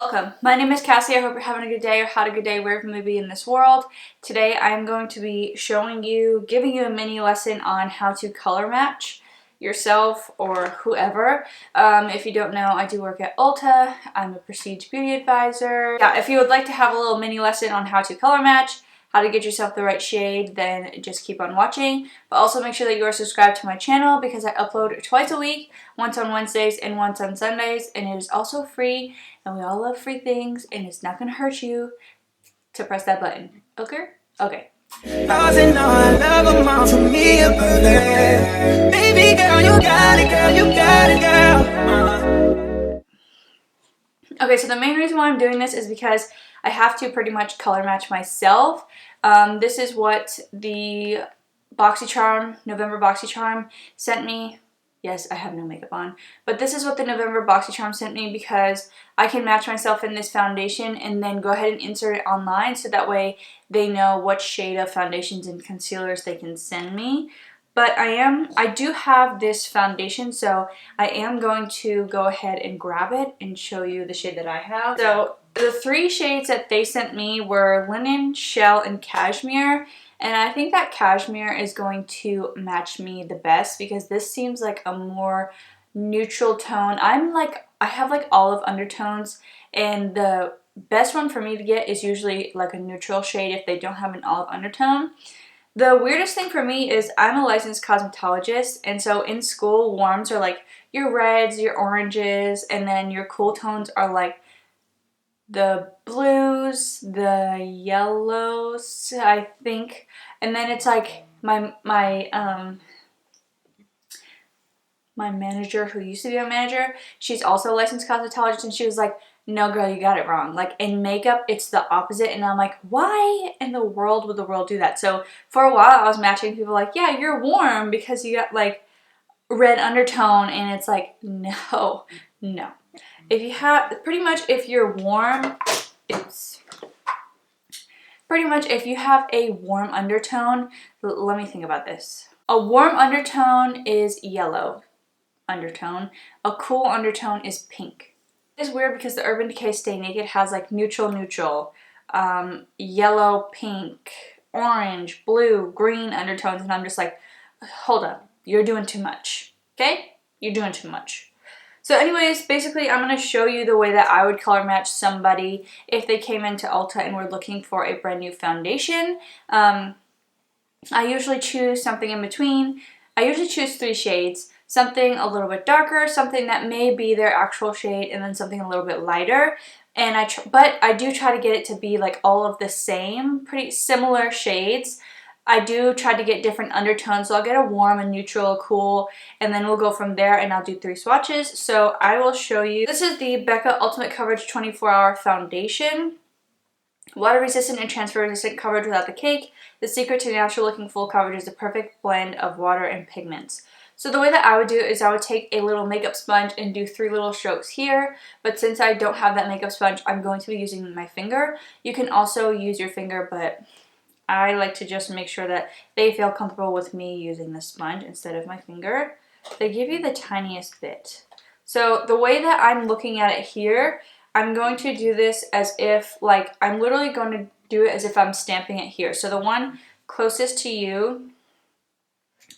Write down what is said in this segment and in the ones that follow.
Welcome. My name is Cassie. I hope you're having a good day or had a good day wherever you may be in this world. Today I am going to be giving you a mini lesson on how to color match yourself or whoever. If you don't know, I do work at Ulta. I'm a Prestige Beauty Advisor. Yeah, if you would like to have a little mini lesson on how to color match, how to get yourself the right shade, then just keep on watching. But also make sure that you are subscribed to my channel because I upload twice a week, once on Wednesdays and once on Sundays, and it is also free, and we all love free things, and it's not gonna hurt you to press that button. Okay? Okay. Baby girl, you got it, girl, you got it, girl. Okay, so the main reason why I'm doing this is because I have to pretty much color match myself. This is what the November BoxyCharm sent me. Yes, I have no makeup on. But this is what the November BoxyCharm sent me because I can match myself in this foundation and then go ahead and insert it online so that way they know what shade of foundations and concealers they can send me. But I do have this foundation, so I am going to go ahead and grab it and show you the shade that I have. So the three shades that they sent me were Linen, Shell, and Cashmere. And I think that Cashmere is going to match me the best because this seems like a more neutral tone. I have like olive undertones, and the best one for me to get is usually like a neutral shade if they don't have an olive undertone. The weirdest thing for me is I'm a licensed cosmetologist, and so in school, warms are like your reds, your oranges, and then your cool tones are like the blues, the yellows, I think, and then it's like my manager, who used to be a manager, she's also a licensed cosmetologist, and she was like, no girl, you got it wrong. Like in makeup, it's the opposite. And I'm like, why in the world would the world do that? So for a while I was matching people like, yeah, you're warm because you got like red undertone, and it's like, no. If you have, pretty much if you're warm, it's pretty much if you have a warm undertone, let me think about this. A warm undertone is yellow undertone. A cool undertone is pink. It's weird because the Urban Decay Stay Naked has like neutral, yellow, pink, orange, blue, green undertones, and I'm just like, hold up, you're doing too much, okay? You're doing too much. So anyways, basically I'm going to show you the way that I would color match somebody if they came into Ulta and were looking for a brand new foundation. I usually choose something in between. I usually choose 3 shades. Something a little bit darker, something that may be their actual shade, and then something a little bit lighter. And but I do try to get it to be like all of the same, pretty similar shades. I do try to get different undertones, so I'll get a warm, a neutral, a cool, and then we'll go from there, and I'll do 3 swatches. So I will show you. This is the Becca Ultimate Coverage 24-Hour Foundation. Water resistant and transfer resistant coverage without the cake. The secret to natural looking full coverage is the perfect blend of water and pigments. So the way that I would do it is I would take a little makeup sponge and do 3 little strokes here, but since I don't have that makeup sponge, I'm going to be using my finger. You can also use your finger, but I like to just make sure that they feel comfortable with me using the sponge instead of my finger. They give you the tiniest bit. So the way that I'm looking at it here, I'm going to do this as if, like, I'm literally going to do it as if I'm stamping it here. So the one closest to you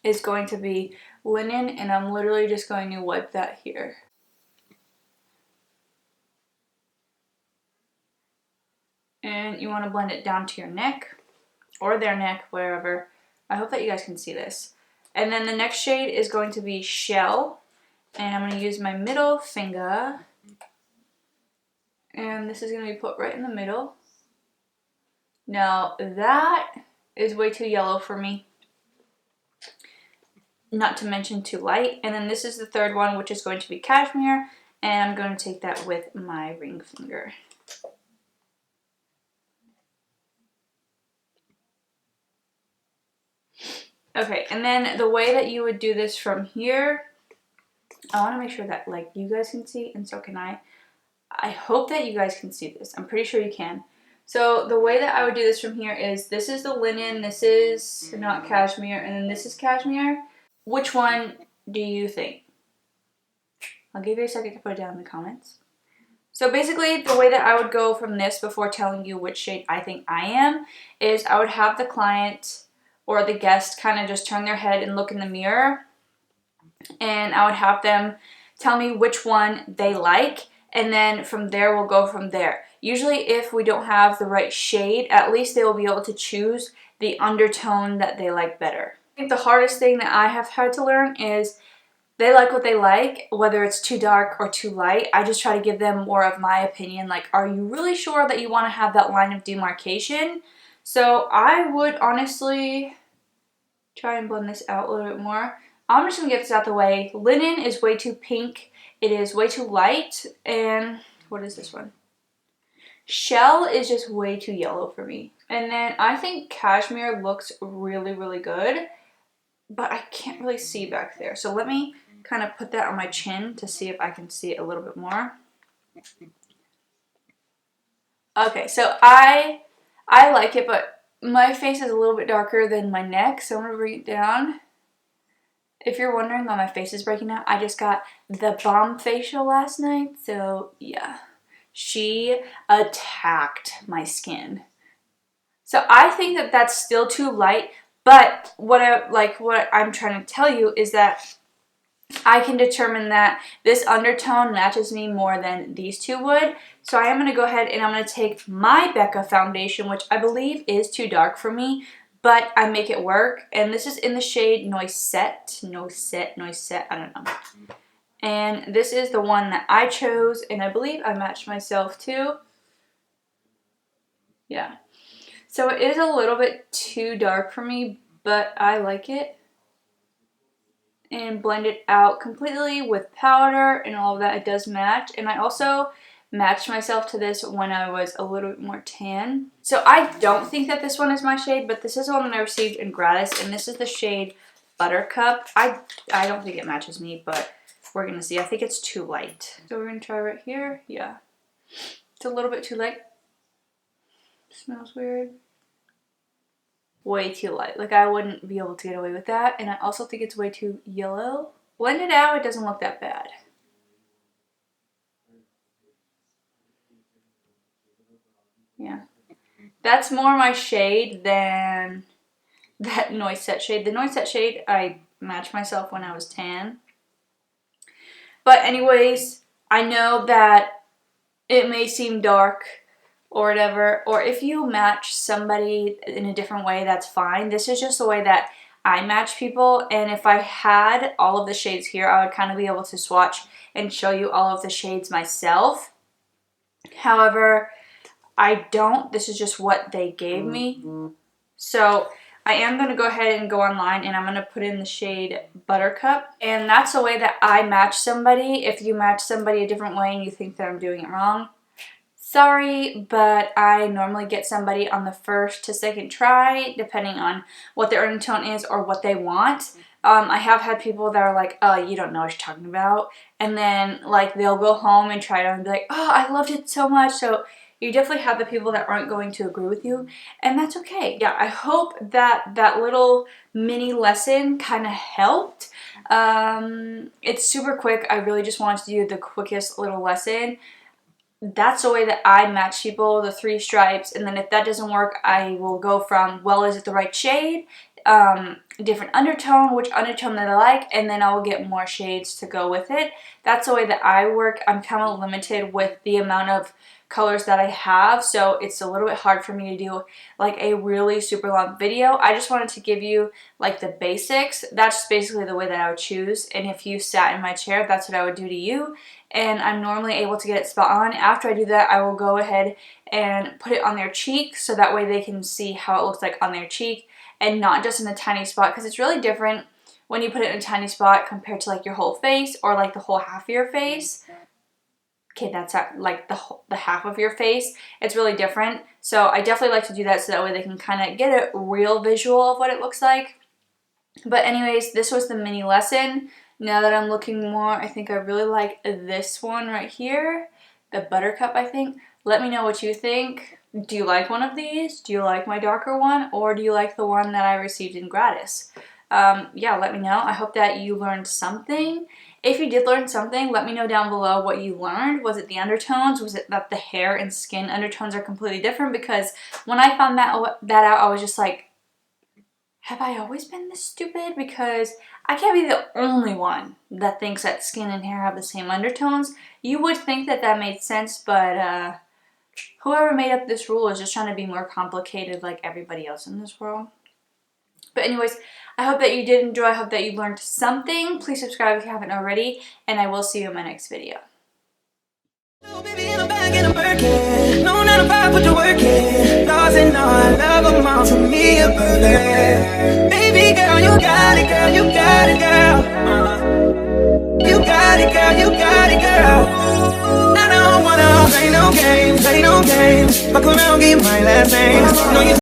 is going to be Linen, and I'm literally just going to wipe that here. And you want to blend it down to your neck, or their neck, wherever. I hope that you guys can see this. And then the next shade is going to be Shell, and I'm going to use my middle finger, and this is going to be put right in the middle. Now that is way too yellow for me, not to mention too light. And then this is the third one, which is going to be Cashmere, and I'm going to take that with my ring finger. Okay, and then the way that you would do this from here, I want to make sure that like you guys can see, and so can I. I hope that you guys can see this. I'm pretty sure you can. So the way that I would do this from here is, this is the Linen, this is not Cashmere, and then this is Cashmere. Which one do you think? I'll give you a second to put it down in the comments. So basically, the way that I would go from this before telling you which shade I think I am is I would have the client or the guest kind of just turn their head and look in the mirror, and I would have them tell me which one they like, and then from there we'll go from there. Usually if we don't have the right shade, at least they will be able to choose the undertone that they like better. I think the hardest thing that I have had to learn is they like what they like, whether it's too dark or too light. I just try to give them more of my opinion, like, are you really sure that you want to have that line of demarcation? So I would honestly try and blend this out a little bit more. I'm just going to get this out the way. Linen is way too pink. It is way too light. And what is this one? Shell is just way too yellow for me. And then I think cashmere looks really, really good, but I can't really see back there. So let me kind of put that on my chin to see if I can see it a little bit more. Okay, so I like it, but my face is a little bit darker than my neck, so I'm going to bring it down. If you're wondering why my face is breaking out, I just got the bomb facial last night, so yeah. She attacked my skin. So I think that that's still too light, but what I'm trying to tell you is that I can determine that this undertone matches me more than these two would. So I am going to go ahead and I'm going to take my Becca foundation, which I believe is too dark for me, but I make it work. And this is in the shade Noisette, I don't know. And this is the one that I chose, and I believe I matched myself too. Yeah. So it is a little bit too dark for me, but I like it. And blend it out completely with powder and all of that. It does match. And I also matched myself to this when I was a little bit more tan. So I don't think that this one is my shade, but this is the one that I received in gratis, and this is the shade Buttercup. I don't think it matches me, but we're gonna see. I think it's too light. So we're gonna try right here. Yeah. It's a little bit too light. Smells weird. Way too light. Like, I wouldn't be able to get away with that. And I also think it's way too yellow. Blend it out, it doesn't look that bad. Yeah. That's more my shade than that Noisette shade. The Noisette shade, I matched myself when I was tan. But anyways, I know that it may seem dark or whatever, or if you match somebody in a different way, that's fine. This is just the way that I match people, and if I had all of the shades here, I would kind of be able to swatch and show you all of the shades myself. However, I don't. This is just what they gave me. So I am going to go ahead and go online, and I'm going to put in the shade Buttercup, and that's the way that I match somebody. If you match somebody a different way and you think that I'm doing it wrong, sorry, but I normally get somebody on the first to second try, depending on what their undertone is or what they want. I have had people that are like, oh, you don't know what you're talking about. And then, like, they'll go home and try it on and be like, oh, I loved it so much. So you definitely have the people that aren't going to agree with you, and that's okay. Yeah, I hope that that little mini lesson kind of helped. It's super quick. I really just wanted to do the quickest little lesson. That's the way that I match people, the 3 stripes, and then if that doesn't work, I will go from, well, is it the right shade, different undertone, which undertone that I like, and then I will get more shades to go with it. That's the way that I work. I'm kind of limited with the amount of colors that I have, so it's a little bit hard for me to do like a really super long video. I just wanted to give you like the basics. That's basically the way that I would choose, and if you sat in my chair, that's what I would do to you, and I'm normally able to get it spot on. After I do that, I will go ahead and put it on their cheek, so that way they can see how it looks like on their cheek and not just in a tiny spot, because it's really different when you put it in a tiny spot compared to like your whole face or like the whole half of your face. Okay, that's like the half of your face. It's really different. So I definitely like to do that so that way they can kind of get a real visual of what it looks like. But anyways, this was the mini lesson. Now that I'm looking more, I think I really like this one right here. The Buttercup, I think. Let me know what you think. Do you like one of these? Do you like my darker one? Or do you like the one that I received in gratis? Yeah, let me know. I hope that you learned something. If you did learn something, let me know down below what you learned. Was it the undertones? Was it that the hair and skin undertones are completely different? Because when I found that out, I was just like, have I always been this stupid? Because I can't be the only one that thinks that skin and hair have the same undertones. You would think that that made sense, but whoever made up this rule is just trying to be more complicated like everybody else in this world. But anyways, I hope that you did enjoy. I hope that you learned something. Please subscribe if you haven't already, and I will see you in my next video. No, baby, in a bag and a Birkin. No, not about put to work in. Laws and all, I love them all for me, a perfect. Baby girl, you got it, girl, you got it, girl. You got it, girl, you got it, girl. I don't wanna play no games, play no games. Fuck around, get my last name. No, you